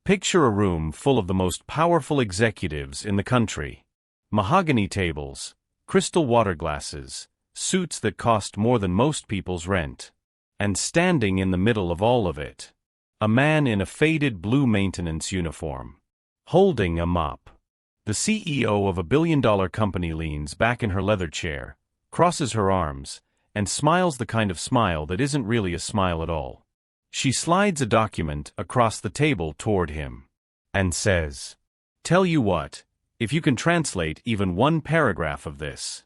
Picture a room full of the most powerful executives in the country. Mahogany tables, crystal water glasses, suits that cost more than most people's rent. And standing in the middle of all of it, a man in a faded blue maintenance uniform, holding a mop. The CEO of a billion-dollar company leans back in her leather chair, crosses her arms, and smiles the kind of smile that isn't really a smile at all. She slides a document across the table toward him and says, "Tell you what, if you can translate even one paragraph of this."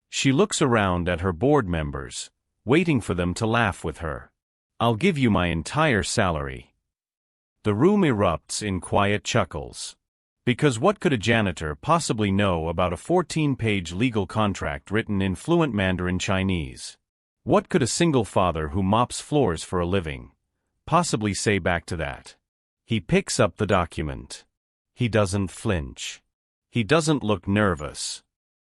She looks around at her board members, waiting for them to laugh with her. "I'll give you my entire salary." The room erupts in quiet chuckles. Because what could a janitor possibly know about a 14-page legal contract written in fluent Mandarin Chinese? What could a single father who mops floors for a living possibly say back to that? He picks up the document. He doesn't flinch. He doesn't look nervous.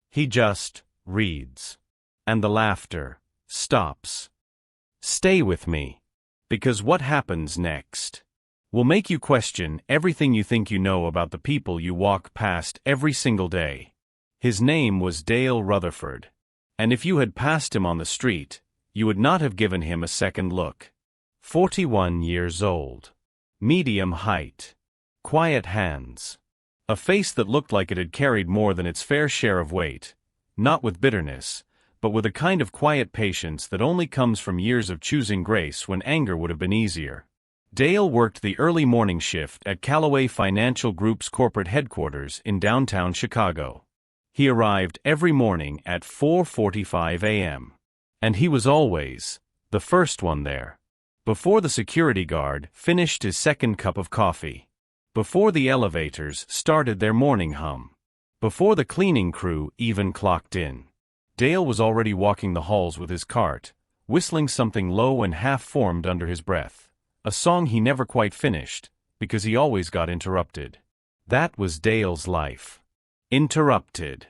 He just reads. And the laughter stops. Stay with me. Because what happens next will make you question everything you think you know about the people you walk past every single day. His name was Dale Rutherford. And if you had passed him on the street, you would not have given him a second look. 41 years old. Medium height. Quiet hands. A face that looked like it had carried more than its fair share of weight, not with bitterness, but with a kind of quiet patience that only comes from years of choosing grace when anger would have been easier. Dale worked the early morning shift at Callaway Financial Group's corporate headquarters in downtown Chicago. He arrived every morning at 4:45 a.m. And he was always the first one there. Before the security guard finished his second cup of coffee. Before the elevators started their morning hum. Before the cleaning crew even clocked in. Dale was already walking the halls with his cart, whistling something low and half-formed under his breath. A song he never quite finished, because he always got interrupted. That was Dale's life. Interrupted.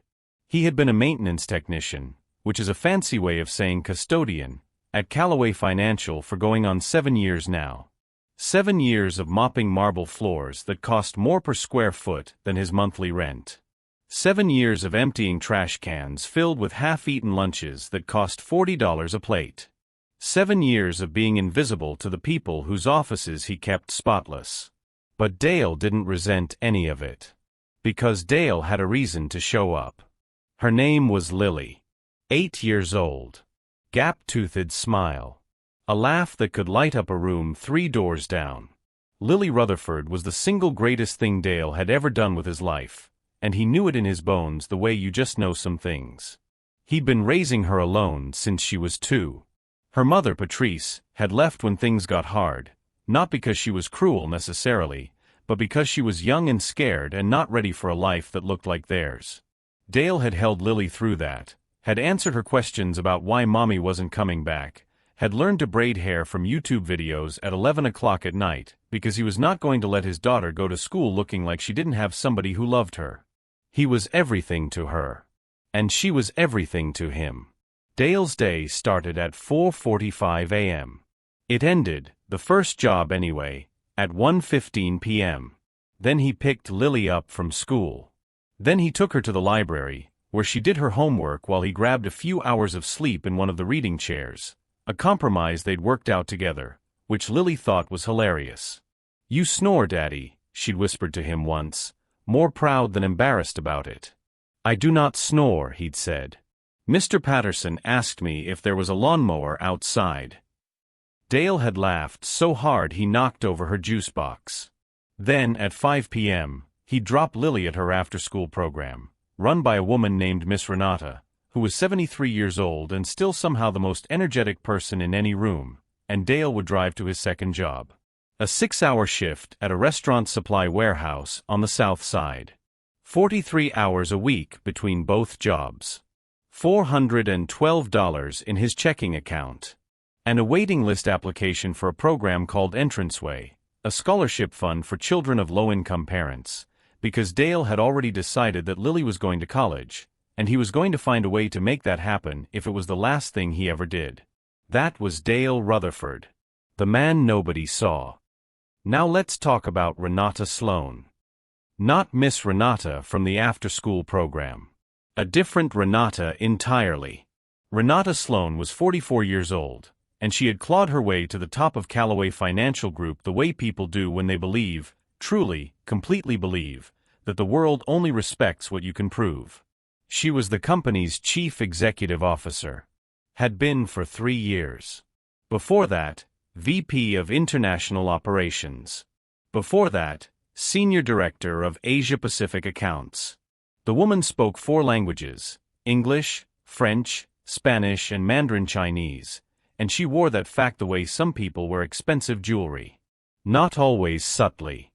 He had been a maintenance technician, which is a fancy way of saying custodian, at Callaway Financial for going on 7 years now. 7 years of mopping marble floors that cost more per square foot than his monthly rent. 7 years of emptying trash cans filled with half-eaten lunches that cost $40 a plate. 7 years of being invisible to the people whose offices he kept spotless. But Dale didn't resent any of it. Because Dale had a reason to show up. Her name was Lily. 8 years old. Gap-toothed smile. A laugh that could light up a room 3 doors down. Lily Rutherford was the single greatest thing Dale had ever done with his life, and he knew it in his bones the way you just know some things. He'd been raising her alone since she was 2. Her mother, Patrice, had left when things got hard, not because she was cruel necessarily, but because she was young and scared and not ready for a life that looked like theirs. Dale had held Lily through that, had answered her questions about why mommy wasn't coming back, had learned to braid hair from YouTube videos at 11 o'clock at night, because he was not going to let his daughter go to school looking like she didn't have somebody who loved her. He was everything to her. And she was everything to him. Dale's day started at 4:45 a.m. It ended, the first job anyway, at 1:15 p.m. Then he picked Lily up from school. Then he took her to the library, where she did her homework while he grabbed a few hours of sleep in one of the reading chairs, a compromise they'd worked out together, which Lily thought was hilarious. "You snore, Daddy," she'd whispered to him once, more proud than embarrassed about it. "I do not snore," he'd said. "Mr. Patterson asked me if there was a lawnmower outside." Dale had laughed so hard he knocked over her juice box. Then, at 5 p.m., he'd drop Lily at her after-school program, run by a woman named Miss Renata, who was 73 years old and still somehow the most energetic person in any room, and Dale would drive to his second job. A 6-hour shift at a restaurant supply warehouse on the south side. 43 hours a week between both jobs. $412 in his checking account. And a waiting list application for a program called Entranceway, a scholarship fund for children of low-income parents, because Dale had already decided that Lily was going to college, and he was going to find a way to make that happen if it was the last thing he ever did. That was Dale Rutherford. The man nobody saw. Now let's talk about Renata Sloan. Not Miss Renata from the after-school program. A different Renata entirely. Renata Sloan was 44 years old, and she had clawed her way to the top of Callaway Financial Group the way people do when they believe, truly, completely believe, that the world only respects what you can prove. She was the company's chief executive officer. Had been for 3 years. Before that, VP of International Operations. Before that, Senior Director of Asia-Pacific Accounts. The woman spoke 4 languages, English, French, Spanish and Mandarin Chinese, and she wore that fact the way some people wear expensive jewelry. Not always subtly.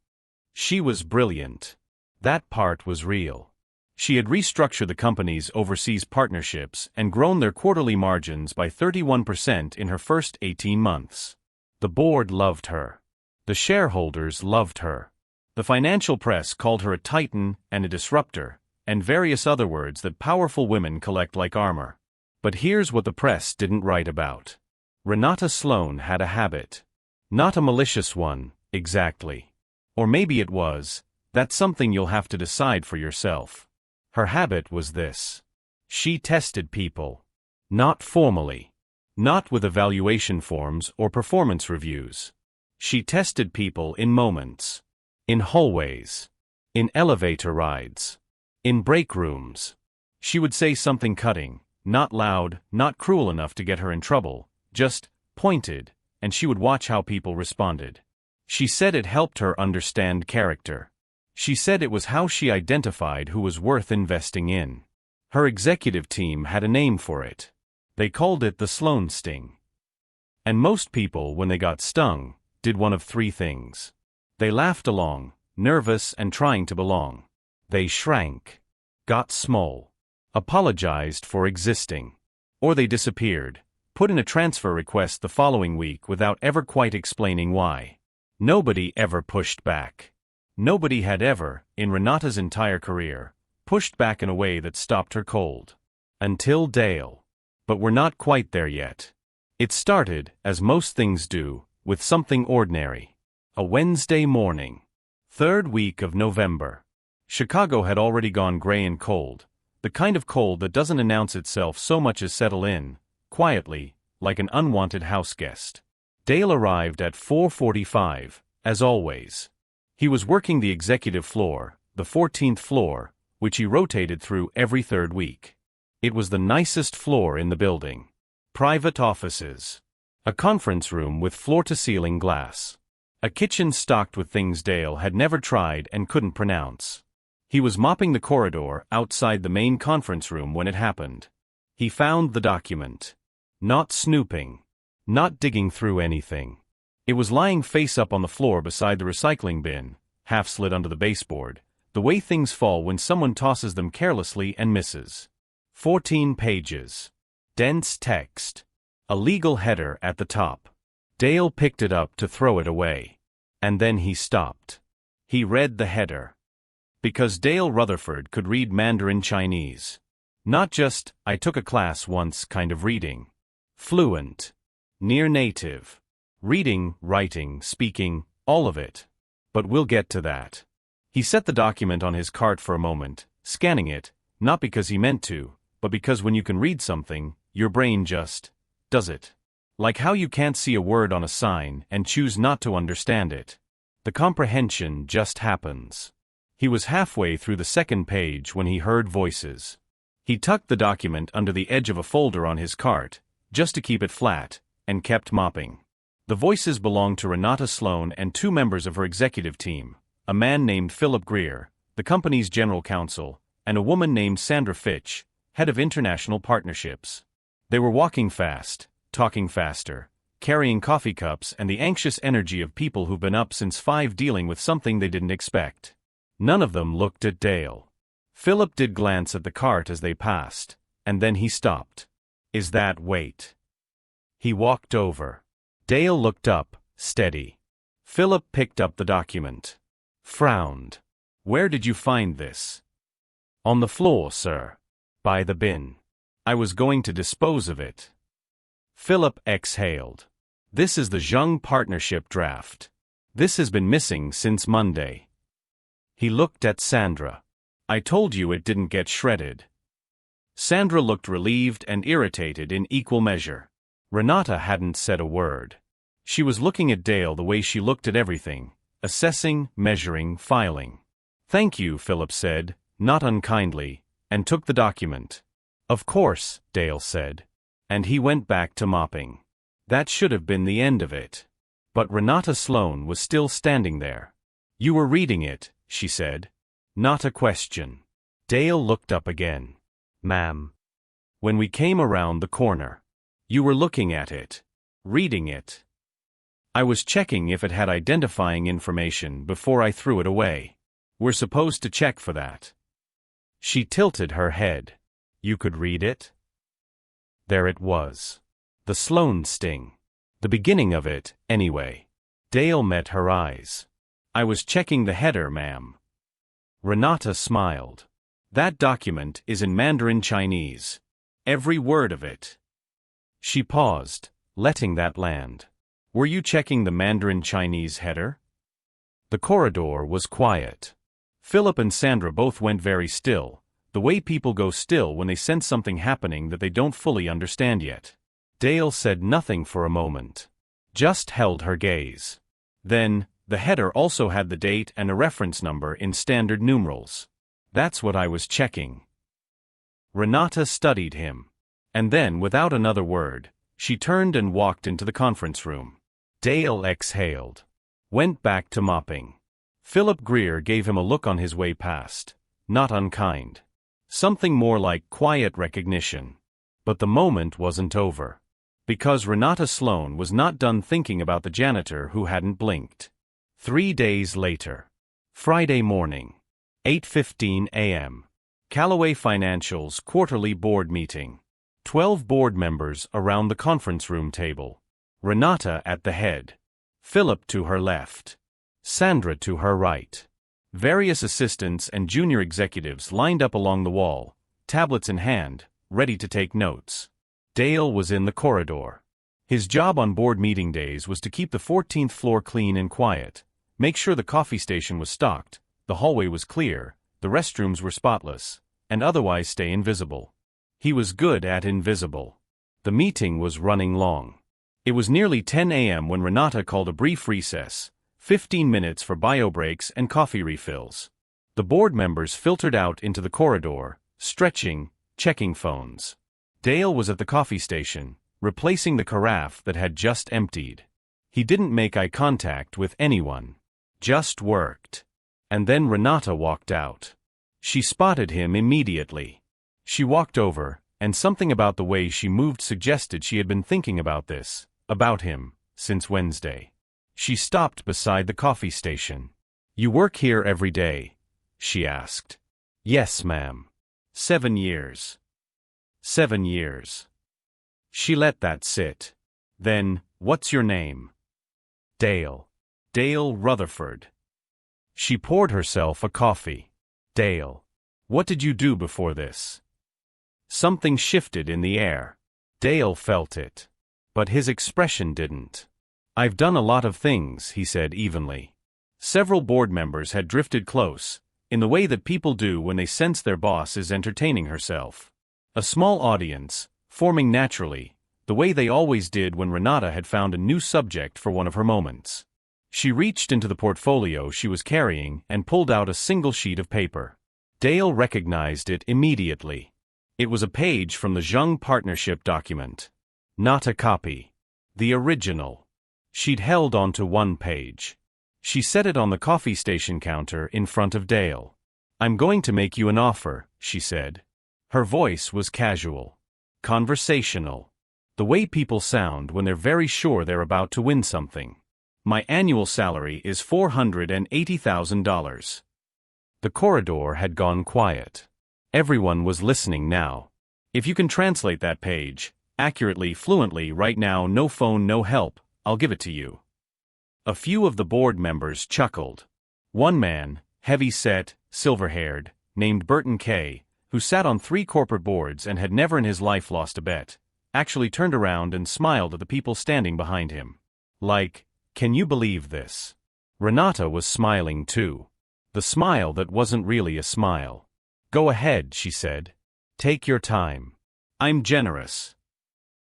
She was brilliant. That part was real. She had restructured the company's overseas partnerships and grown their quarterly margins by 31% in her first 18 months. The board loved her. The shareholders loved her. The financial press called her a titan and a disruptor, and various other words that powerful women collect like armor. But here's what the press didn't write about. Renata Sloan had a habit. Not a malicious one, exactly. Or maybe it was. That's something you'll have to decide for yourself. Her habit was this. She tested people. Not formally. Not with evaluation forms or performance reviews. She tested people in moments. In hallways. In elevator rides. In break rooms. She would say something cutting, not loud, not cruel enough to get her in trouble, just pointed, and she would watch how people responded. She said it helped her understand character. She said it was how she identified who was worth investing in. Her executive team had a name for it. They called it the Sloan Sting. And most people, when they got stung, did one of 3 things. They laughed along, nervous and trying to belong. They shrank, got small, apologized for existing. Or they disappeared, put in a transfer request the following week without ever quite explaining why. Nobody ever pushed back. Nobody had ever, in Renata's entire career, pushed back in a way that stopped her cold. Until Dale. But we're not quite there yet. It started, as most things do, with something ordinary. A Wednesday morning. 3rd week of November. Chicago had already gone gray and cold, the kind of cold that doesn't announce itself so much as settle in, quietly, like an unwanted house guest. Dale arrived at 4:45, as always. He was working the executive floor, the 14th floor, which he rotated through every 3rd week. It was the nicest floor in the building. Private offices. A conference room with floor-to-ceiling glass. A kitchen stocked with things Dale had never tried and couldn't pronounce. He was mopping the corridor outside the main conference room when it happened. He found the document. Not snooping. Not digging through anything. It was lying face up on the floor beside the recycling bin, half slid under the baseboard, the way things fall when someone tosses them carelessly and misses. 14 pages. Dense text. A legal header at the top. Dale picked it up to throw it away. And then he stopped. He read the header. Because Dale Rutherford could read Mandarin Chinese. Not just, I took a class once kind of reading. Fluent. Near native. Reading, writing, speaking, all of it. But we'll get to that. He set the document on his cart for a moment, scanning it, not because he meant to, but because when you can read something, your brain just does it. Like how you can't see a word on a sign and choose not to understand it. The comprehension just happens. He was halfway through the 2nd page when he heard voices. He tucked the document under the edge of a folder on his cart, just to keep it flat, and kept mopping. The voices belonged to Renata Sloan and 2 members of her executive team, a man named Philip Greer, the company's general counsel, and a woman named Sandra Fitch, head of international partnerships. They were walking fast, talking faster, carrying coffee cups and the anxious energy of people who've been up since 5 dealing with something they didn't expect. None of them looked at Dale. Philip did glance at the cart as they passed, and then he stopped. Is that wait? He walked over. Dale looked up, steady. Philip picked up the document. Frowned. Where did you find this? On the floor, sir. By the bin. I was going to dispose of it. Philip exhaled. This is the Zheng partnership draft. This has been missing since Monday. He looked at Sandra. I told you it didn't get shredded. Sandra looked relieved and irritated in equal measure. Renata hadn't said a word. She was looking at Dale the way she looked at everything, assessing, measuring, filing. Thank you, Philip said, not unkindly, and took the document. Of course, Dale said. And he went back to mopping. That should have been the end of it. But Renata Sloane was still standing there. You were reading it, she said. Not a question. Dale looked up again. Ma'am. When we came around the corner. You were looking at it. Reading it. I was checking if it had identifying information before I threw it away. We're supposed to check for that. She tilted her head. You could read it? There it was. The Sloane sting. The beginning of it, anyway. Dale met her eyes. I was checking the header, ma'am. Renata smiled. That document is in Mandarin Chinese. Every word of it. She paused, letting that land. Were you checking the Mandarin Chinese header? The corridor was quiet. Philip and Sandra both went very still, the way people go still when they sense something happening that they don't fully understand yet. Dale said nothing for a moment. Just held her gaze. Then, the header also had the date and a reference number in standard numerals. That's what I was checking. Renata studied him. And then, without another word, she turned and walked into the conference room. Dale exhaled. Went back to mopping. Philip Greer gave him a look on his way past. Not unkind. Something more like quiet recognition. But the moment wasn't over. Because Renata Sloane was not done thinking about the janitor who hadn't blinked. 3 days later. Friday morning. 8:15 a.m. Callaway Financial's quarterly board meeting. 12 board members around the conference room table. Renata at the head. Philip to her left. Sandra to her right. Various assistants and junior executives lined up along the wall, tablets in hand, ready to take notes. Dale was in the corridor. His job on board meeting days was to keep the 14th floor clean and quiet, make sure the coffee station was stocked, the hallway was clear, the restrooms were spotless, and otherwise stay invisible. He was good at invisible. The meeting was running long. It was nearly 10 a.m. when Renata called a brief recess, 15 minutes for bio breaks and coffee refills. The board members filtered out into the corridor, stretching, checking phones. Dale was at the coffee station, replacing the carafe that had just emptied. He didn't make eye contact with anyone. Just worked. And then Renata walked out. She spotted him immediately. She walked over, and something about the way she moved suggested she had been thinking about this, about him, since Wednesday. She stopped beside the coffee station. You work here every day? She asked. Yes, ma'am. 7 years. 7 years. She let that sit. Then, what's your name? Dale. Dale Rutherford. She poured herself a coffee. Dale. What did you do before this? Something shifted in the air. Dale felt it. But his expression didn't. I've done a lot of things, he said evenly. Several board members had drifted close, in the way that people do when they sense their boss is entertaining herself. A small audience, forming naturally, the way they always did when Renata had found a new subject for one of her moments. She reached into the portfolio she was carrying and pulled out a single sheet of paper. Dale recognized it immediately. It was a page from the Zheng partnership document. Not a copy. The original. She'd held onto one page. She set it on the coffee station counter in front of Dale. I'm going to make you an offer, she said. Her voice was casual. Conversational. The way people sound when they're very sure they're about to win something. My annual salary is $480,000. The corridor had gone quiet. Everyone was listening now. If you can translate that page, accurately, fluently, right now, no phone, no help, I'll give it to you. A few of the board members chuckled. One man, heavy-set, silver-haired, named Burton Kay, who sat on 3 corporate boards and had never in his life lost a bet, actually turned around and smiled at the people standing behind him. Like, can you believe this? Renata was smiling too. The smile that wasn't really a smile. "Go ahead," she said. "Take your time. I'm generous."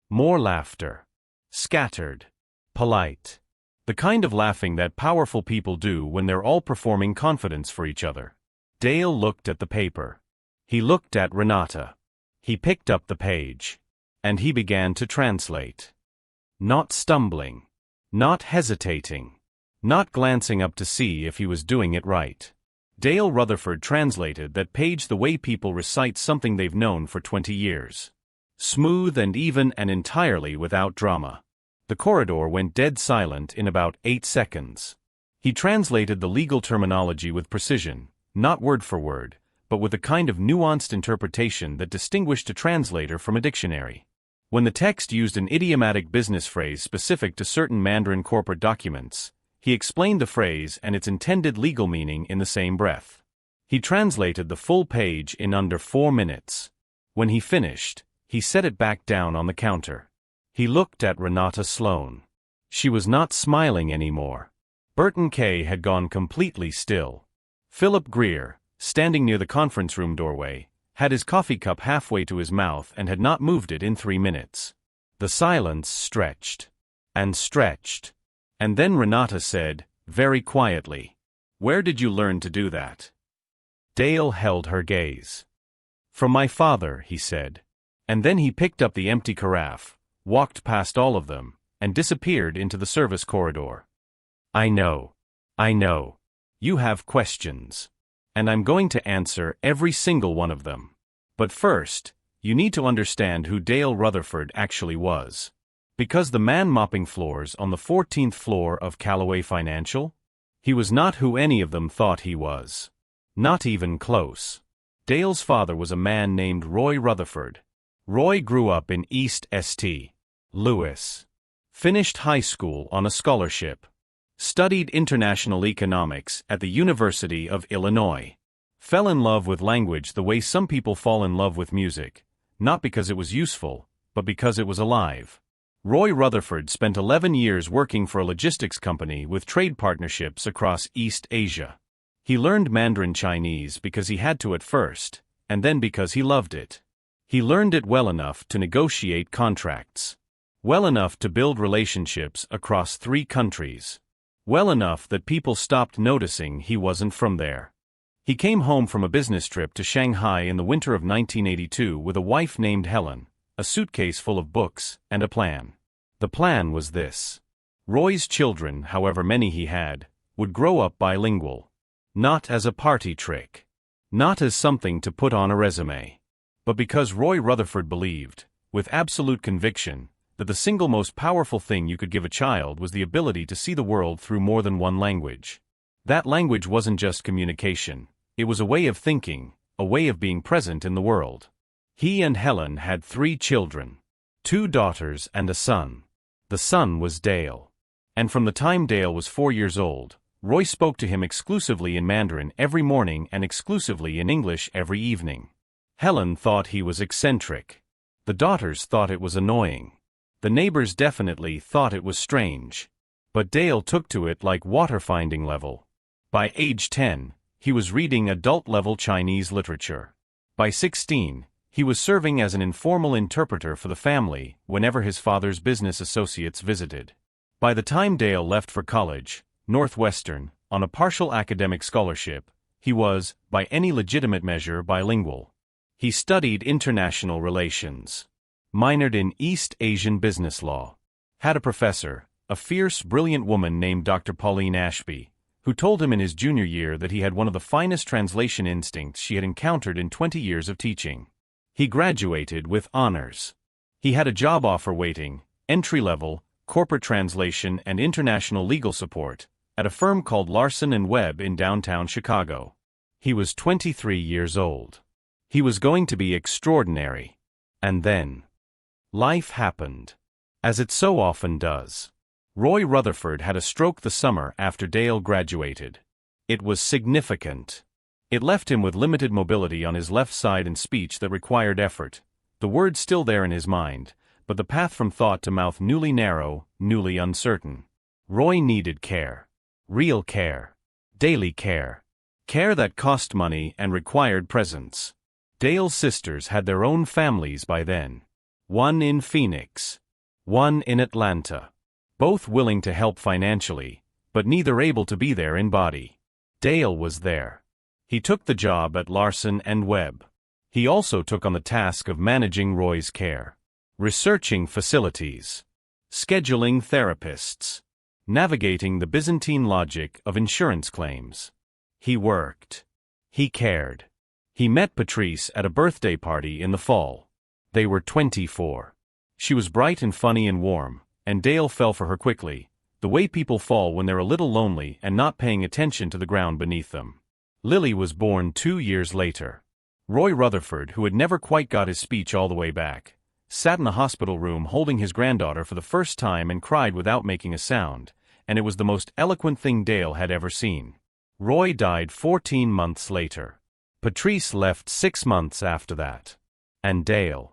More laughter. Scattered. Polite. The kind of laughing that powerful people do when they're all performing confidence for each other. Dale looked at the paper. He looked at Renata. He picked up the page. And he began to translate. Not stumbling. Not hesitating. Not glancing up to see if he was doing it right. Dale Rutherford translated that page the way people recite something they've known for 20 years. Smooth and even and entirely without drama. The corridor went dead silent in about 8 seconds. He translated the legal terminology with precision, not word for word, but with a kind of nuanced interpretation that distinguished a translator from a dictionary. When the text used an idiomatic business phrase specific to certain Mandarin corporate documents, he explained the phrase and its intended legal meaning in the same breath. He translated the full page in under 4 minutes. When he finished, he set it back down on the counter. He looked at Renata Sloan. She was not smiling anymore. Burton Kay had gone completely still. Philip Greer, standing near the conference room doorway, had his coffee cup halfway to his mouth and had not moved it in 3 minutes. The silence stretched. And stretched. And then Renata said, very quietly, "Where did you learn to do that?" Dale held her gaze. "From my father," he said. And then he picked up the empty carafe, walked past all of them, and disappeared into the service corridor. I know. You have questions. And I'm going to answer every single one of them. But first, you need to understand who Dale Rutherford actually was. Because the man mopping floors on the 14th floor of Callaway Financial? He was not who any of them thought he was. Not even close. Dale's father was a man named Roy Rutherford. Roy grew up in East St. Louis. Finished high school on a scholarship. Studied international economics at the University of Illinois. Fell in love with language the way some people fall in love with music, not because it was useful, but because it was alive. Roy Rutherford spent 11 years working for a logistics company with trade partnerships across East Asia. He learned Mandarin Chinese because he had to at first, and then because he loved it. He learned it well enough to negotiate contracts. Well enough to build relationships across 3 countries. Well enough that people stopped noticing he wasn't from there. He came home from a business trip to Shanghai in the winter of 1982 with a wife named Helen, a suitcase full of books, and a plan. The plan was this. Roy's children, however many he had, would grow up bilingual. Not as a party trick. Not as something to put on a resume. But because Roy Rutherford believed, with absolute conviction, that the single most powerful thing you could give a child was the ability to see the world through more than one language. That language wasn't just communication, it was a way of thinking, a way of being present in the world. He and Helen had 3 children, 2 daughters and a son. The son was Dale. And from the time Dale was 4 years old, Roy spoke to him exclusively in Mandarin every morning and exclusively in English every evening. Helen thought he was eccentric. The daughters thought it was annoying. The neighbors definitely thought it was strange. But Dale took to it like water-finding level. By age 10, he was reading adult-level Chinese literature. By 16, he was serving as an informal interpreter for the family whenever his father's business associates visited. By the time Dale left for college, Northwestern, on a partial academic scholarship, he was, by any legitimate measure, bilingual. He studied international relations. Minored in East Asian business law. Had a professor, a fierce, brilliant woman named Dr. Pauline Ashby, who told him in his junior year that he had one of the finest translation instincts she had encountered in 20 years of teaching. He graduated with honors. He had a job offer waiting, entry-level, corporate translation and international legal support, at a firm called Larson & Webb in downtown Chicago. He was 23 years old. He was going to be extraordinary. And then life happened. As it so often does. Roy Rutherford had a stroke the summer after Dale graduated. It was significant. It left him with limited mobility on his left side and speech that required effort, the words still there in his mind, but the path from thought to mouth newly narrow, newly uncertain. Roy needed care. Real care. Daily care. Care that cost money and required presence. Dale's sisters had their own families by then. One in Phoenix. One in Atlanta. Both willing to help financially, but neither able to be there in body. Dale was there. He took the job at Larson and Webb. He also took on the task of managing Roy's care. Researching facilities. Scheduling therapists. Navigating the Byzantine logic of insurance claims. He worked. He cared. He met Patrice at a birthday party in the fall. They were 24. She was bright and funny and warm, and Dale fell for her quickly, the way people fall when they're a little lonely and not paying attention to the ground beneath them. Lily was born 2 years later. Roy Rutherford, who had never quite got his speech all the way back, sat in the hospital room holding his granddaughter for the first time and cried without making a sound, and it was the most eloquent thing Dale had ever seen. Roy died 14 months later. Patrice left 6 months after that. And Dale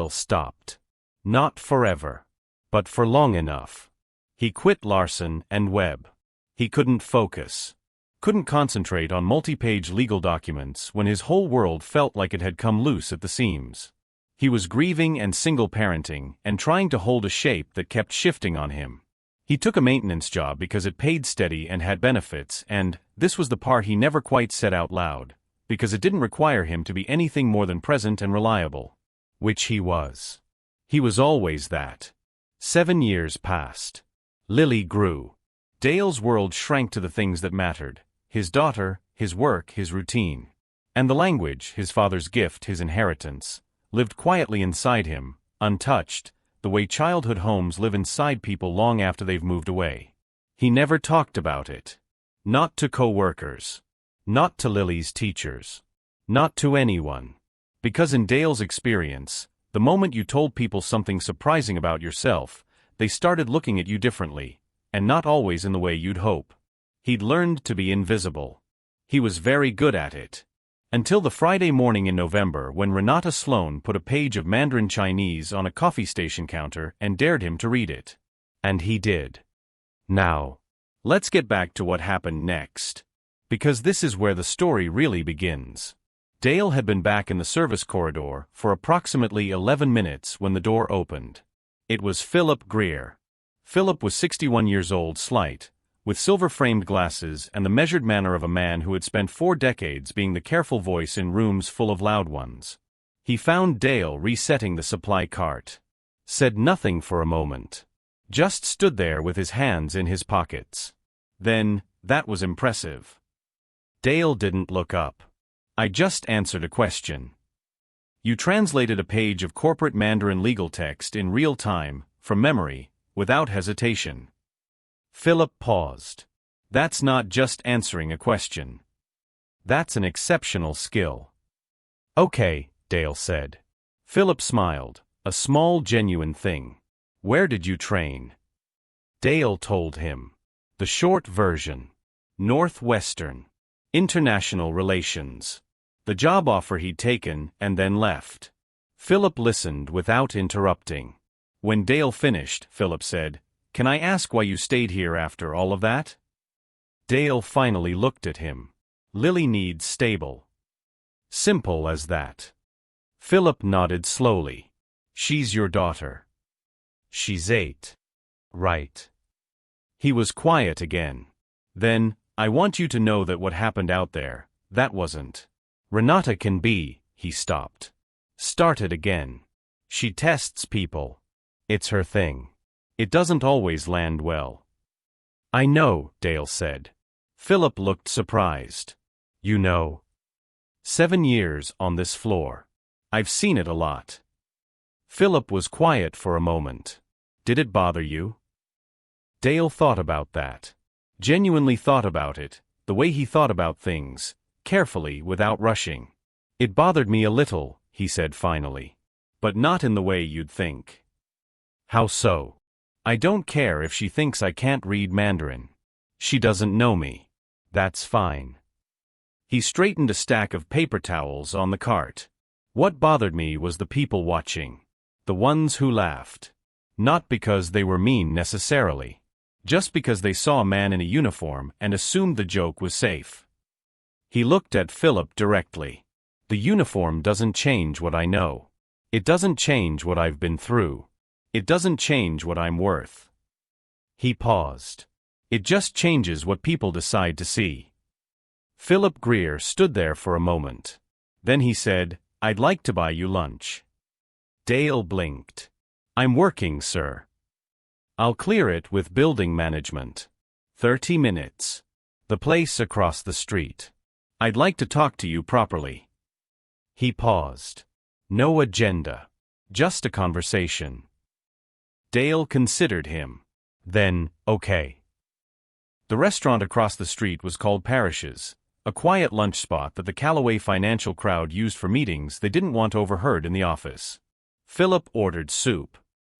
stopped. Not forever. But for long enough. He quit Larson and Webb. He couldn't focus. Couldn't concentrate on multi-page legal documents when his whole world felt like it had come loose at the seams. He was grieving and single-parenting and trying to hold a shape that kept shifting on him. He took a maintenance job because it paid steady and had benefits, and, this was the part he never quite said out loud, because it didn't require him to be anything more than present and reliable. Which he was. He was always that. 7 years passed. Lily grew. Dale's world shrank to the things that mattered: his daughter, his work, his routine. And the language, his father's gift, his inheritance, lived quietly inside him, untouched, the way childhood homes live inside people long after they've moved away. He never talked about it. Not to co-workers. Not to Lily's teachers. Not to anyone. Because in Dale's experience, the moment you told people something surprising about yourself, they started looking at you differently, and not always in the way you'd hope. He'd learned to be invisible. He was very good at it. Until the Friday morning in November when Renata Sloan put a page of Mandarin Chinese on a coffee station counter and dared him to read it. And he did. Now, let's get back to what happened next. Because this is where the story really begins. Dale had been back in the service corridor for approximately 11 minutes when the door opened. It was Philip Greer. Philip was 61 years old, slight, with silver-framed glasses and the measured manner of a man who had spent 4 decades being the careful voice in rooms full of loud ones. He found Dale resetting the supply cart. Said nothing for a moment. Just stood there with his hands in his pockets. Then, that was impressive. Dale didn't look up. I just answered a question. You translated a page of corporate Mandarin legal text in real time, from memory, without hesitation. Philip paused. That's not just answering a question. That's an exceptional skill. Okay, Dale said. Philip smiled, a small genuine thing. Where did you train? Dale told him. The short version. Northwestern. International relations. The job offer he'd taken and then left. Philip listened without interrupting. When Dale finished, Philip said, "Can I ask why you stayed here after all of that?" Dale finally looked at him. Lily needs stable. Simple as that. Philip nodded slowly. She's your daughter. She's 8. Right. He was quiet again. Then, I want you to know that what happened out there, that wasn't. Renata can be, he stopped. Started again. She tests people. It's her thing. It doesn't always land well. I know, Dale said. Philip looked surprised. You know? 7 years on this floor. I've seen it a lot. Philip was quiet for a moment. Did it bother you? Dale thought about that. Genuinely thought about it, the way he thought about things, carefully without rushing. It bothered me a little, he said finally. But not in the way you'd think. How so? I don't care if she thinks I can't read Mandarin. She doesn't know me. That's fine. He straightened a stack of paper towels on the cart. What bothered me was the people watching. The ones who laughed. Not because they were mean necessarily. just because they saw a man in a uniform and assumed the joke was safe. He looked at Philip directly. The uniform doesn't change what I know. It doesn't change what I've been through. It doesn't change what I'm worth. He paused. It just changes what people decide to see. Philip Greer stood there for a moment. Then he said, "I'd like to buy you lunch." Dale blinked. "I'm working, sir. I'll clear it with building management. 30 minutes. The place across the street. I'd like to talk to you properly." He paused. No agenda. Just a conversation. Dale considered him. Then, okay. The restaurant across the street was called Parrish's, a quiet lunch spot that the Callaway financial crowd used for meetings they didn't want overheard in the office. Philip ordered soup.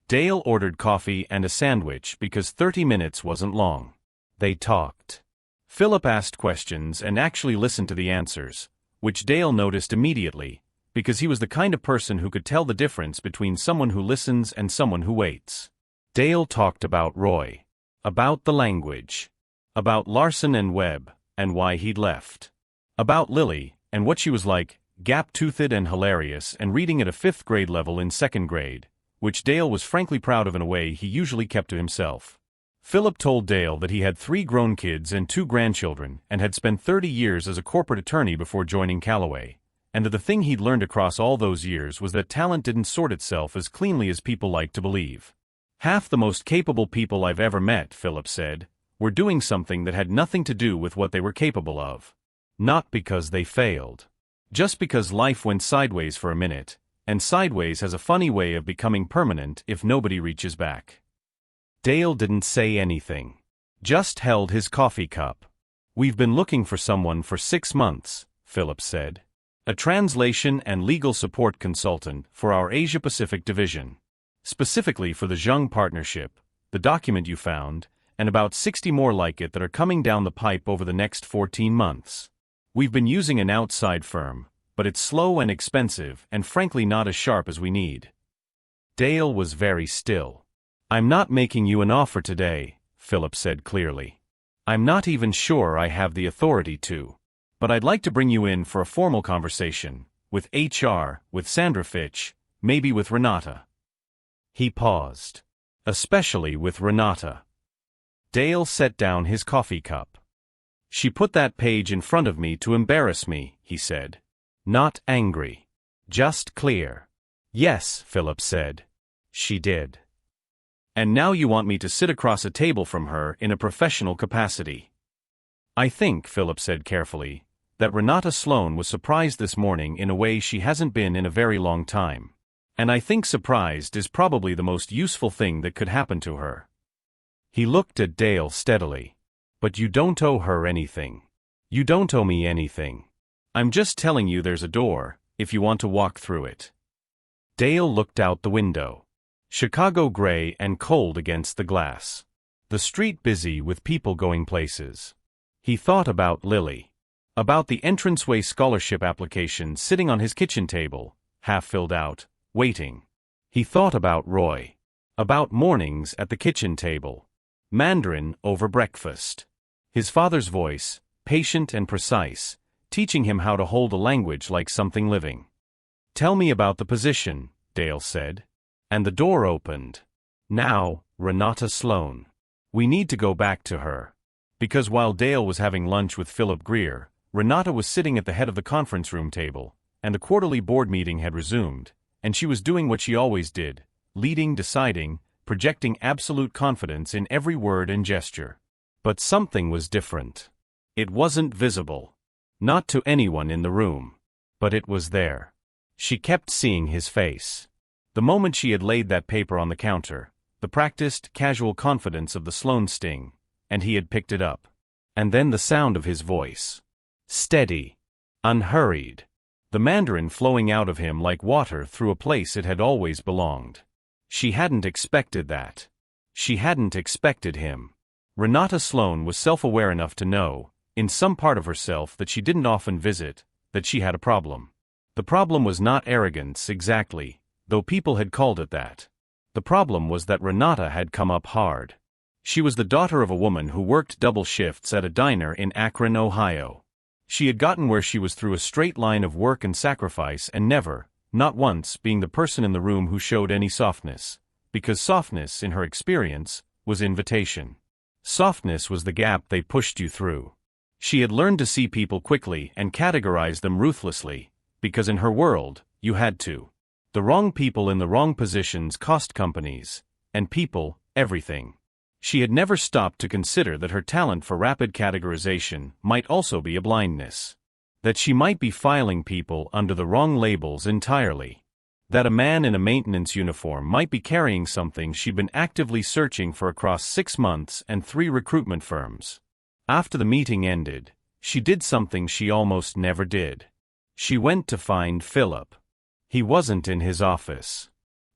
Dale ordered coffee and a sandwich because 30 minutes wasn't long. They talked. Philip asked questions and actually listened to the answers, which Dale noticed immediately, because he was the kind of person who could tell the difference between someone who listens and someone who waits. Dale talked about Roy, about the language, about Larson and Webb, and why he'd left, about Lily, and what she was like, gap-toothed and hilarious and reading at a 5th grade level in 2nd grade, which Dale was frankly proud of in a way he usually kept to himself. Philip told Dale that he had 3 grown kids and 2 grandchildren and had spent 30 years as a corporate attorney before joining Callaway, and that the thing he'd learned across all those years was that talent didn't sort itself as cleanly as people liked to believe. "Half the most capable people I've ever met," Philip said, "were doing something that had nothing to do with what they were capable of. Not because they failed. Just because life went sideways for a minute, and sideways has a funny way of becoming permanent if nobody reaches back." Dale didn't say anything. Just held his coffee cup. "We've been looking for someone for 6 months, Philip said. A translation and legal support consultant for our Asia-Pacific division. Specifically for the Zheng Partnership, the document you found, and about 60 more like it that are coming down the pipe over the next 14 months. We've been using an outside firm, but it's slow and expensive and frankly not as sharp as we need." Dale was very still. "I'm not making you an offer today," Philip said clearly. "I'm not even sure I have the authority to. But I'd like to bring you in for a formal conversation, with HR, with Sandra Fitch, maybe with Renata." He paused. "Especially with Renata." Dale set down his coffee cup. "She put that page in front of me to embarrass me," he said. Not angry. Just clear. "Yes," Philip said. "She did. And now you want me to sit across a table from her in a professional capacity." "I think," Philip said carefully, "that Renata Sloan was surprised this morning in a way she hasn't been in a very long time. And I think surprised is probably the most useful thing that could happen to her." He looked at Dale steadily. "But you don't owe her anything. You don't owe me anything. I'm just telling you there's a door, if you want to walk through it." Dale looked out the window. Chicago gray and cold against the glass. The street busy with people going places. He thought about Lily. About the entranceway scholarship application sitting on his kitchen table, half filled out, waiting. He thought about Roy. About mornings at the kitchen table. Mandarin over breakfast. His father's voice, patient and precise, teaching him how to hold a language like something living. "Tell me about the position," Dale said. And the door opened. "Now, Renata Sloan. We need to go back to her." Because while Dale was having lunch with Philip Greer, Renata was sitting at the head of the conference room table, and the quarterly board meeting had resumed, and she was doing what she always did, leading, deciding, projecting absolute confidence in every word and gesture. But something was different. It wasn't visible. Not to anyone in the room. But it was there. She kept seeing his face. The moment she had laid that paper on the counter, the practiced, casual confidence of the Sloan sting, and he had picked it up. And then the sound of his voice. Steady. Unhurried. The Mandarin flowing out of him like water through a place it had always belonged. She hadn't expected that. She hadn't expected him. Renata Sloan was self-aware enough to know, in some part of herself that she didn't often visit, that she had a problem. The problem was not arrogance exactly, though people had called it that. The problem was that Renata had come up hard. She was the daughter of a woman who worked double shifts at a diner in Akron, Ohio. She had gotten where she was through a straight line of work and sacrifice and never, not once, being the person in the room who showed any softness, because softness, in her experience, was invitation. Softness was the gap they pushed you through. She had learned to see people quickly and categorize them ruthlessly, because in her world, you had to. The wrong people in the wrong positions cost companies, and people, everything. She had never stopped to consider that her talent for rapid categorization might also be a blindness. That she might be filing people under the wrong labels entirely. That a man in a maintenance uniform might be carrying something she'd been actively searching for across 6 months and 3 recruitment firms. After the meeting ended, she did something she almost never did. She went to find Philip. He wasn't in his office.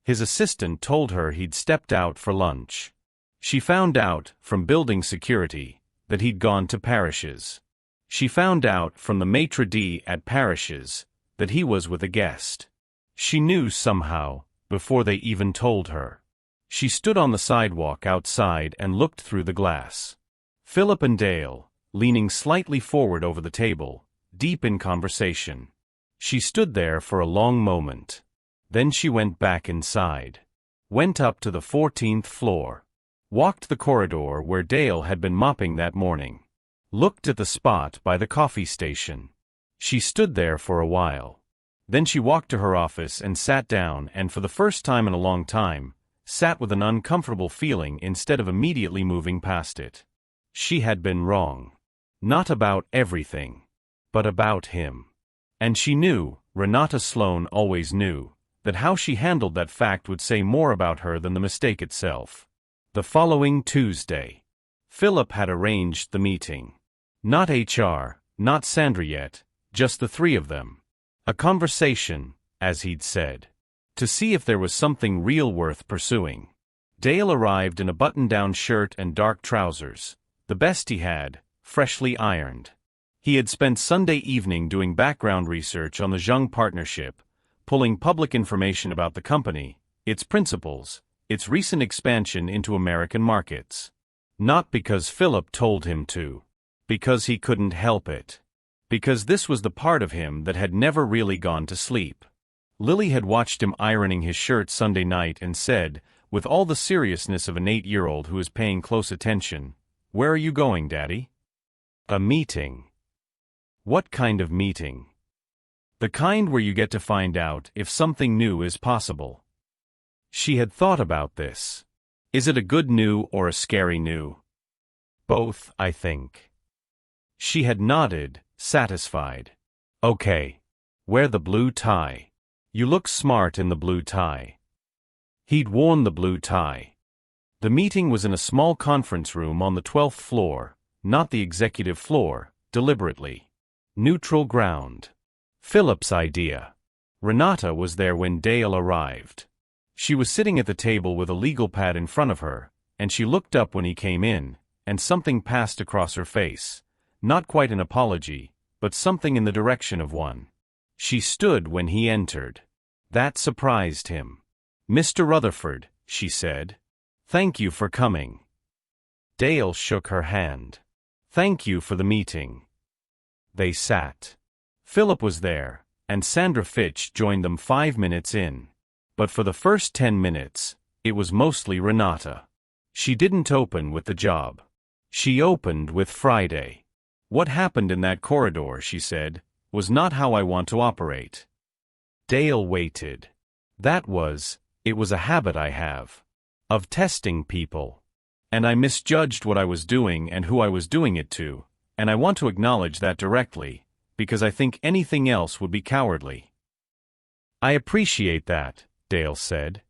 His assistant told her he'd stepped out for lunch. She found out, from building security, that he'd gone to Parrish's. She found out from the maitre d' at Parrish's that he was with a guest. She knew somehow, before they even told her. She stood on the sidewalk outside and looked through the glass. Philip and Dale, leaning slightly forward over the table, deep in conversation. She stood there for a long moment. Then she went back inside. Went up to the 14th floor. Walked the corridor where Dale had been mopping that morning. Looked at the spot by the coffee station. She stood there for a while. Then she walked to her office and sat down and for the first time in a long time, sat with an uncomfortable feeling instead of immediately moving past it. She had been wrong. Not about everything, but about him. And she knew, Renata Sloan always knew, that how she handled that fact would say more about her than the mistake itself. The following Tuesday, Philip had arranged the meeting. Not HR, not Sandra yet, just the 3 of them. A conversation, as he'd said. To see if there was something real worth pursuing. Dale arrived in a button-down shirt and dark trousers, the best he had, freshly ironed. He had spent Sunday evening doing background research on the Zhang partnership, pulling public information about the company, its principles, its recent expansion into American markets. Not because Philip told him to. Because he couldn't help it. Because this was the part of him that had never really gone to sleep. Lily had watched him ironing his shirt Sunday night and said, with all the seriousness of an 8-year-old who is paying close attention, "Where are you going, Daddy?" "A meeting." "What kind of meeting?" "The kind where you get to find out if something new is possible." She had thought about this. Is it a good new or a scary new? Both, I think. She had nodded, satisfied. Okay. Wear the blue tie. You look smart in the blue tie. He'd worn the blue tie. The meeting was in a small conference room on the 12th floor, not the executive floor, deliberately. Neutral ground. Philip's idea. Renata was there when Dale arrived. She was sitting at the table with a legal pad in front of her, and she looked up when he came in, and something passed across her face. Not quite an apology, but something in the direction of one. She stood when he entered. That surprised him. "Mr. Rutherford," she said. "Thank you for coming." Dale shook her hand. "Thank you for the meeting." They sat. Philip was there, and Sandra Fitch joined them 5 minutes in. But for the first 10 minutes, it was mostly Renata. She didn't open with the job. She opened with Friday. "What happened in that corridor," she said, "was not how I want to operate." Dale waited. It was a habit I have. Of testing people. And I misjudged what I was doing and who I was doing it to, and I want to acknowledge that directly, because I think anything else would be cowardly. "I appreciate that," Dale said.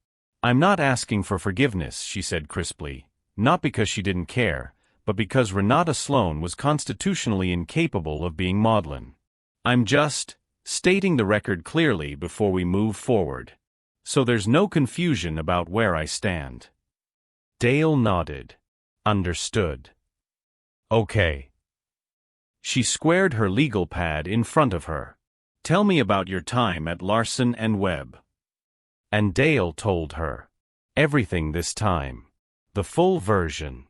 "I'm not asking for forgiveness," she said crisply, not because she didn't care, but because Renata Sloan was constitutionally incapable of being maudlin. "I'm just stating the record clearly before we move forward. So there's no confusion about where I stand." Dale nodded. Understood. Okay. She squared her legal pad in front of her. "Tell me about your time at Larson and Webb." And Dale told her. Everything this time. The full version.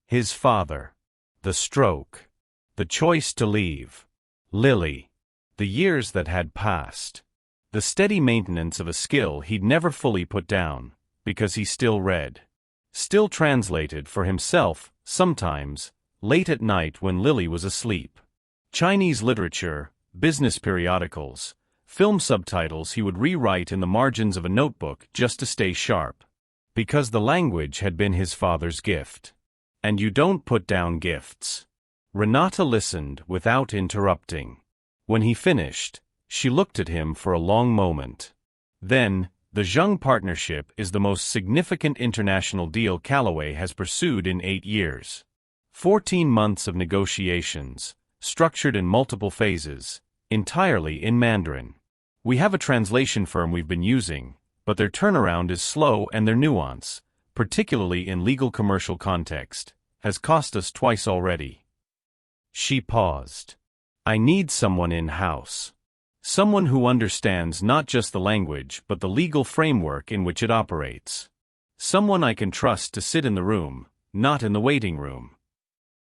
His father. The stroke. The choice to leave. Lily. The years that had passed. The steady maintenance of a skill he'd never fully put down, because he still read. Still translated for himself, sometimes, late at night when Lily was asleep. Chinese literature, business periodicals, film subtitles he would rewrite in the margins of a notebook just to stay sharp. Because the language had been his father's gift. And you don't put down gifts. Renata listened without interrupting. When he finished, she looked at him for a long moment. Then, the Zheng partnership is the most significant international deal Callaway has pursued in 8 years. 14 months of negotiations, structured in multiple phases, entirely in Mandarin. We have a translation firm we've been using, but their turnaround is slow and their nuance, particularly in legal commercial context, has cost us twice already. She paused. I need someone in-house. Someone who understands not just the language but the legal framework in which it operates. Someone I can trust to sit in the room, not in the waiting room.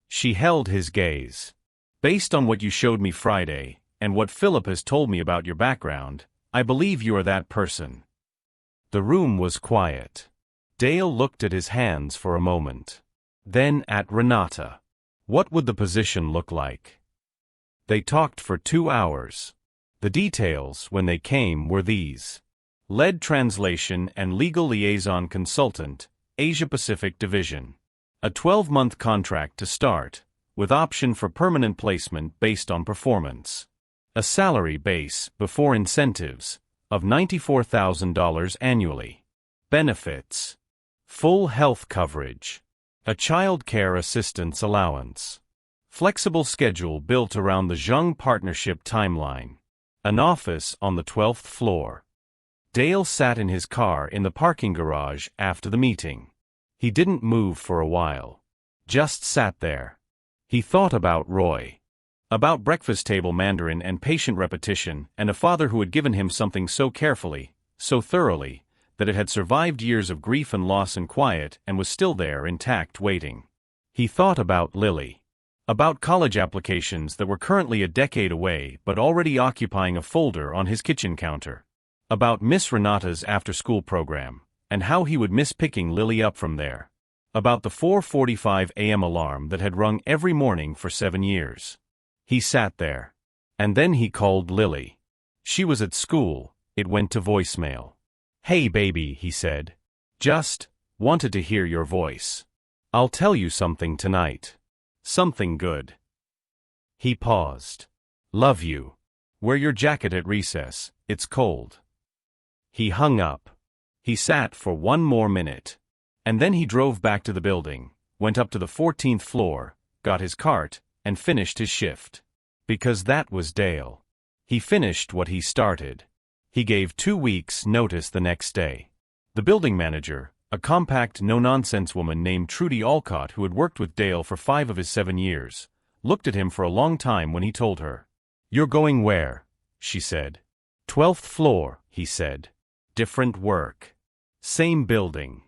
She held his gaze. Based on what you showed me Friday, and what Philip has told me about your background, I believe you are that person. The room was quiet. Dale looked at his hands for a moment. Then at Renata. What would the position look like? They talked for 2 hours. The details, when they came, were these. Lead translation and legal liaison consultant, Asia-Pacific Division. A 12-month contract to start, with option for permanent placement based on performance. A salary base, before incentives, of $94,000 annually. Benefits. Full health coverage. A child care assistance allowance. Flexible schedule built around the Zheng partnership timeline. An office on the 12th floor. Dale sat in his car in the parking garage after the meeting. He didn't move for a while. Just sat there. He thought about Roy. About breakfast table Mandarin and patient repetition, and a father who had given him something so carefully, so thoroughly, that it had survived years of grief and loss and quiet and was still there intact waiting. He thought about Lily. About college applications that were currently a decade away but already occupying a folder on his kitchen counter. About Miss Renata's after-school program, and how he would miss picking Lily up from there. About the 4:45 a.m. alarm that had rung every morning for 7 years. He sat there. And then he called Lily. She was at school. It went to voicemail. Hey baby, he said. Just wanted to hear your voice. I'll tell you something tonight. Something good. He paused. Love you. Wear your jacket at recess, it's cold. He hung up. He sat for 1 more minute. And then he drove back to the building, went up to the 14th floor, got his cart, and finished his shift. Because that was Dale. He finished what he started. He gave 2 weeks' notice the next day. The building manager, a compact, no-nonsense woman named Trudy Alcott who had worked with Dale for 5 of his 7 years, looked at him for a long time when he told her. You're going where? She said. 12th floor, he said. Different work. Same building.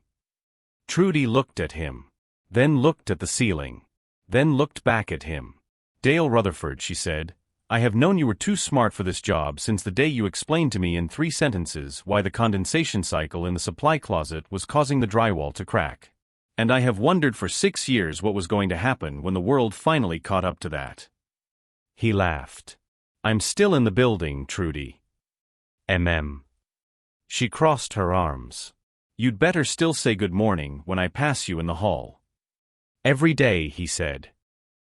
Trudy looked at him. Then looked at the ceiling. Then looked back at him. Dale Rutherford, she said, I have known you were too smart for this job since the day you explained to me in 3 sentences why the condensation cycle in the supply closet was causing the drywall to crack. And I have wondered for 6 years what was going to happen when the world finally caught up to that. He laughed. I'm still in the building, Trudy. She crossed her arms. You'd better still say good morning when I pass you in the hall. Every day, he said.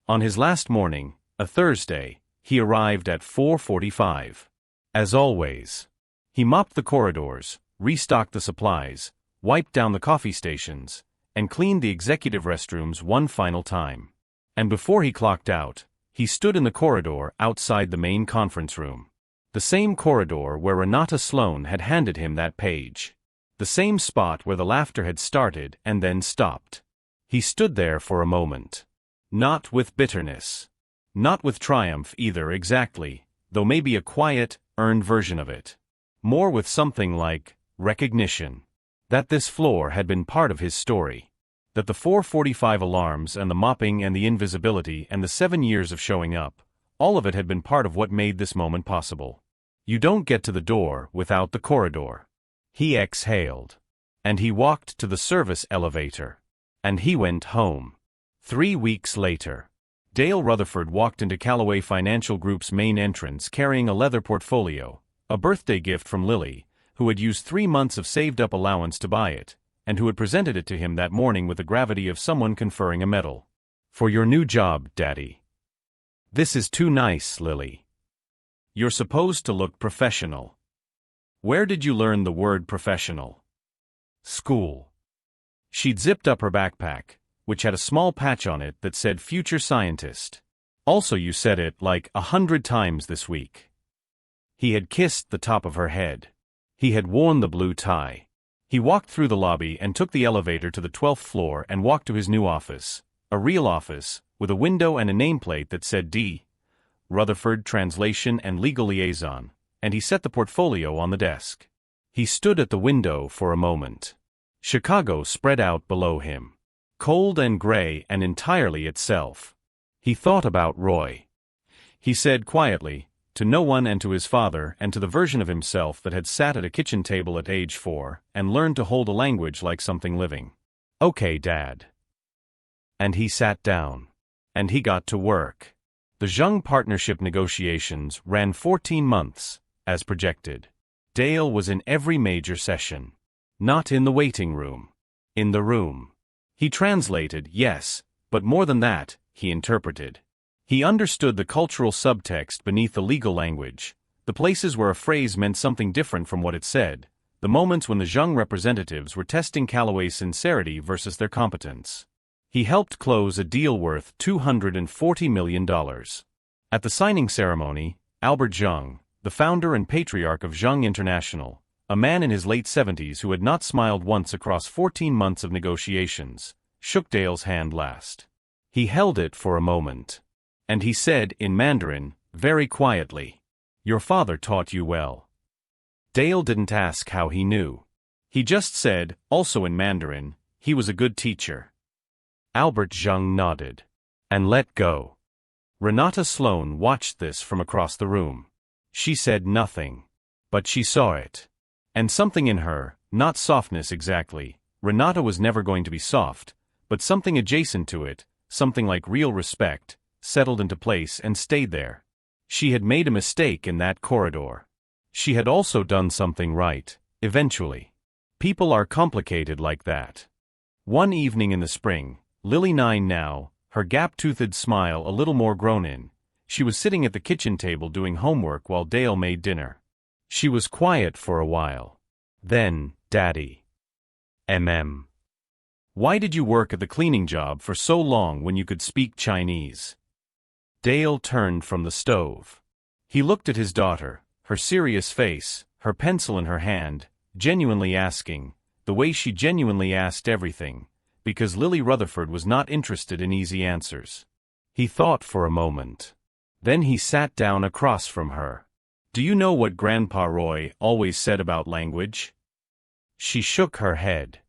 On his last morning, a Thursday, he arrived at 4:45. As always. He mopped the corridors, restocked the supplies, wiped down the coffee stations, and cleaned the executive restrooms one final time. And before he clocked out, he stood in the corridor outside the main conference room. The same corridor where Renata Sloan had handed him that page. The same spot where the laughter had started and then stopped. He stood there for a moment. Not with bitterness. Not with triumph either exactly, though maybe a quiet, earned version of it. More with something like recognition. That this floor had been part of his story. That the 4:45 alarms and the mopping and the invisibility and the 7 years of showing up, all of it had been part of what made this moment possible. You don't get to the door without the corridor. He exhaled. And he walked to the service elevator. And he went home. 3 weeks later, Dale Rutherford walked into Callaway Financial Group's main entrance carrying a leather portfolio, a birthday gift from Lily, who had used 3 months of saved-up allowance to buy it, and who had presented it to him that morning with the gravity of someone conferring a medal. "For your new job, Daddy." "This is too nice, Lily. You're supposed to look professional." "Where did you learn the word professional?" "School." She'd zipped up her backpack, which had a small patch on it that said future scientist. "Also, you said it like 100 times this week." He had kissed the top of her head. He had worn the blue tie. He walked through the lobby and took the elevator to the 12th floor and walked to his new office, a real office, with a window and a nameplate that said D. Rutherford Translation and Legal Liaison, and he set the portfolio on the desk. He stood at the window for a moment. Chicago spread out below him, cold and gray and entirely itself. He thought about Roy. He said quietly, to no one and to his father and to the version of himself that had sat at a kitchen table at age 4 and learned to hold a language like something living. "Okay, Dad." And he sat down. And he got to work. The Zheng partnership negotiations ran 14 months, as projected. Dale was in every major session. Not in the waiting room. In the room. He translated, yes, but more than that, he interpreted. He understood the cultural subtext beneath the legal language, the places where a phrase meant something different from what it said, the moments when the Zheng representatives were testing Callaway's sincerity versus their competence. He helped close a deal worth $240 million. At the signing ceremony, Albert Zheng, the founder and patriarch of Zheng International, a man in his late 70s who had not smiled once across 14 months of negotiations, shook Dale's hand last. He held it for a moment. And he said in Mandarin, very quietly, "Your father taught you well." Dale didn't ask how he knew. He just said, also in Mandarin, he was a good teacher. Albert Zheng nodded. And let go. Renata Sloan watched this from across the room. She said nothing. But she saw it. And something in her, not softness exactly, Renata was never going to be soft, but something adjacent to it, something like real respect, settled into place and stayed there. She had made a mistake in that corridor. She had also done something right, eventually. People are complicated like that. One evening in the spring, Lily 9 now, her gap-toothed smile a little more grown in, she was sitting at the kitchen table doing homework while Dale made dinner. She was quiet for a while. Then, Daddy. Why did you work at the cleaning job for so long when you could speak Chinese? Dale turned from the stove. He looked at his daughter, her serious face, her pencil in her hand, genuinely asking, the way she genuinely asked everything, because Lily Rutherford was not interested in easy answers. He thought for a moment. Then he sat down across from her. "Do you know what Grandpa Roy always said about language?" She shook her head.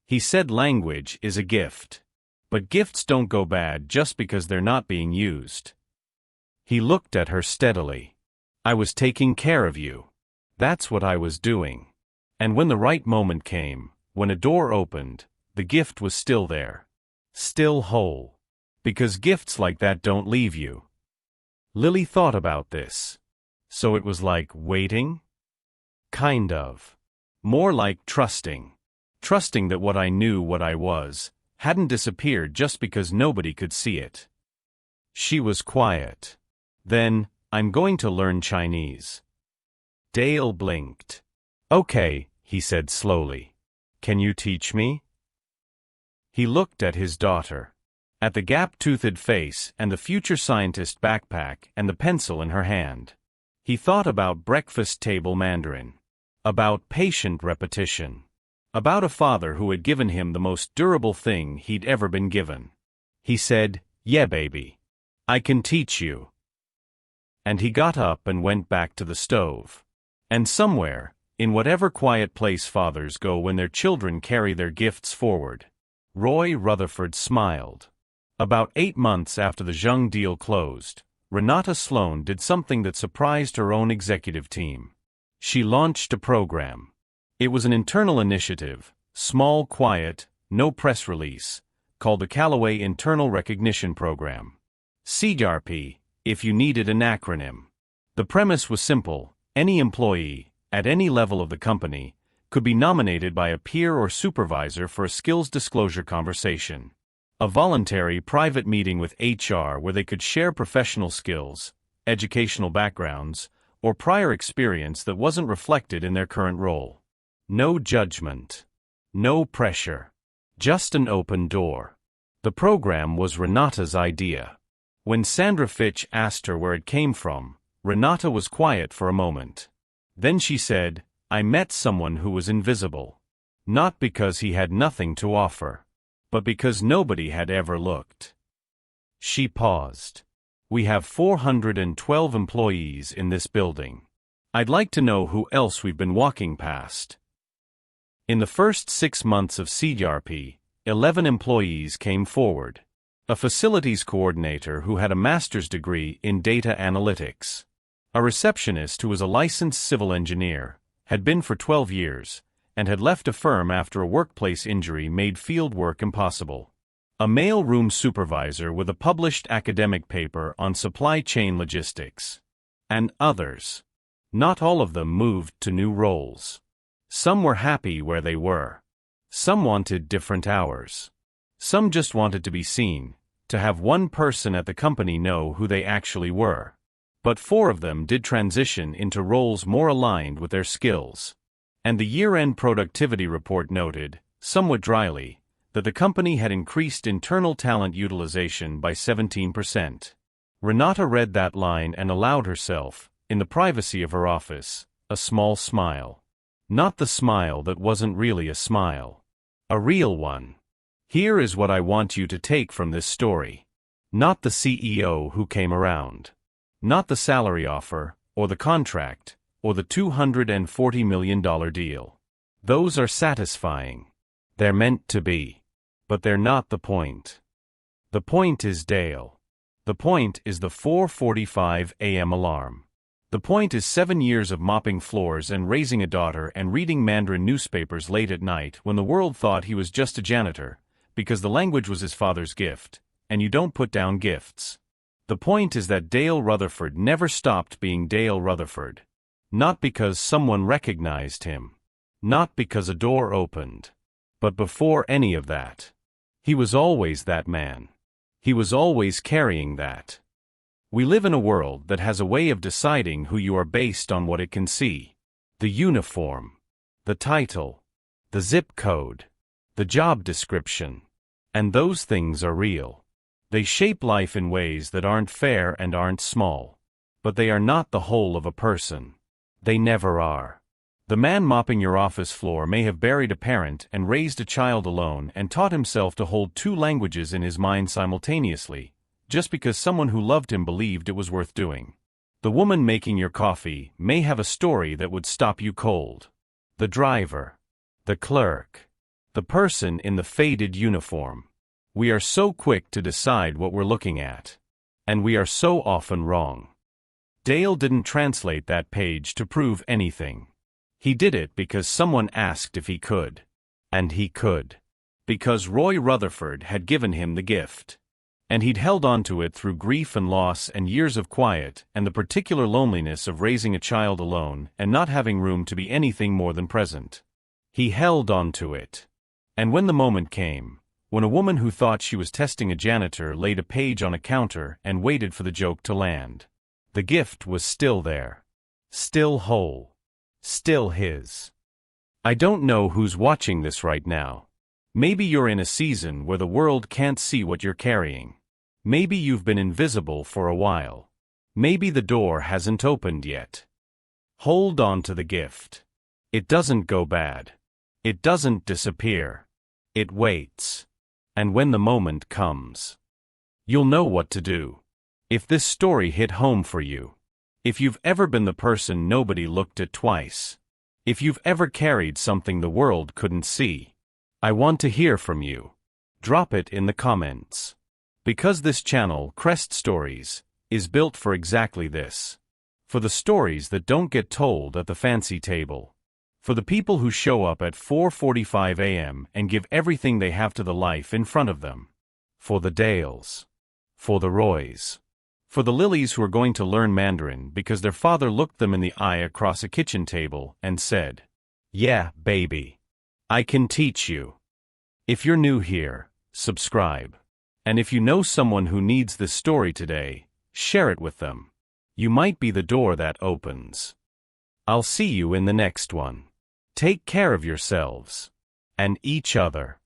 "He said language is a gift. But gifts don't go bad just because they're not being used." He looked at her steadily. "I was taking care of you. That's what I was doing. And when the right moment came, when a door opened, the gift was still there. Still whole. Because gifts like that don't leave you." Lily thought about this. So it was like waiting? Kind of. More like trusting. Trusting that what I knew what I was, hadn't disappeared just because nobody could see it. She was quiet. Then, "I'm going to learn Chinese." Dale blinked. "Okay," he said slowly. "Can you teach me?" He looked at his daughter. At the gap-toothed face and the future scientist backpack and the pencil in her hand. He thought about breakfast table Mandarin. About patient repetition. About a father who had given him the most durable thing he'd ever been given. He said, "Yeah, baby. I can teach you." And he got up and went back to the stove. And somewhere, in whatever quiet place fathers go when their children carry their gifts forward, Roy Rutherford smiled. About 8 months after the Zheng deal closed, Renata Sloan did something that surprised her own executive team. She launched a program. It was an internal initiative, small, quiet, no press release, called the Callaway Internal Recognition Program. CRP, if you needed an acronym. The premise was simple: any employee, at any level of the company, could be nominated by a peer or supervisor for a skills disclosure conversation. A voluntary private meeting with HR where they could share professional skills, educational backgrounds, or prior experience that wasn't reflected in their current role. No judgment. No pressure. Just an open door. The program was Renata's idea. When Sandra Fitch asked her where it came from, Renata was quiet for a moment. Then she said, "I met someone who was invisible. Not because he had nothing to offer, but because nobody had ever looked." She paused. "We have 412 employees in this building. I'd like to know who else we've been walking past." In the first 6 months of CRP, 11 employees came forward. A facilities coordinator who had a master's degree in data analytics. A receptionist who was a licensed civil engineer, had been for 12 years, and had left a firm after a workplace injury made field work impossible. A mail room supervisor with a published academic paper on supply chain logistics. And others. Not all of them moved to new roles. Some were happy where they were. Some wanted different hours. Some just wanted to be seen, to have one person at the company know who they actually were. But 4 of them did transition into roles more aligned with their skills. And the year-end productivity report noted, somewhat dryly, that the company had increased internal talent utilization by 17%. Renata read that line and allowed herself, in the privacy of her office, a small smile. Not the smile that wasn't really a smile. A real one. Here is what I want you to take from this story. Not the CEO who came around. Not the salary offer, or the contract, or the $240 million deal. Those are satisfying. They're meant to be. But they're not the point. The point is Dale. The point is the 4:45 a.m. alarm. The point is 7 years of mopping floors and raising a daughter and reading Mandarin newspapers late at night when the world thought he was just a janitor, because the language was his father's gift, and you don't put down gifts. The point is that Dale Rutherford never stopped being Dale Rutherford. Not because someone recognized him. Not because a door opened. But before any of that. He was always that man. He was always carrying that. We live in a world that has a way of deciding who you are based on what it can see. The uniform. The title. The zip code. The job description. And those things are real. They shape life in ways that aren't fair and aren't small. But they are not the whole of a person. They never are. The man mopping your office floor may have buried a parent and raised a child alone and taught himself to hold 2 languages in his mind simultaneously, just because someone who loved him believed it was worth doing. The woman making your coffee may have a story that would stop you cold. The driver. The clerk. The person in the faded uniform. We are so quick to decide what we're looking at. And we are so often wrong. Dale didn't translate that page to prove anything. He did it because someone asked if he could. And he could. Because Roy Rutherford had given him the gift. And he'd held on to it through grief and loss and years of quiet and the particular loneliness of raising a child alone and not having room to be anything more than present. He held on to it. And when the moment came, when a woman who thought she was testing a janitor laid a page on a counter and waited for the joke to land, the gift was still there. Still whole. Still his. I don't know who's watching this right now. Maybe you're in a season where the world can't see what you're carrying. Maybe you've been invisible for a while. Maybe the door hasn't opened yet. Hold on to the gift. It doesn't go bad. It doesn't disappear. It waits. And when the moment comes, you'll know what to do. If this story hit home for you, if you've ever been the person nobody looked at twice, if you've ever carried something the world couldn't see, I want to hear from you. Drop it in the comments. Because this channel, Crest Stories, is built for exactly this. For the stories that don't get told at the fancy table. For the people who show up at 4:45 a.m. and give everything they have to the life in front of them. For the Dales. For the Roys. For the Lilies who are going to learn Mandarin because their father looked them in the eye across a kitchen table and said, "Yeah, baby. I can teach you." If you're new here, subscribe. And if you know someone who needs this story today, share it with them. You might be the door that opens. I'll see you in the next one. Take care of yourselves. And each other.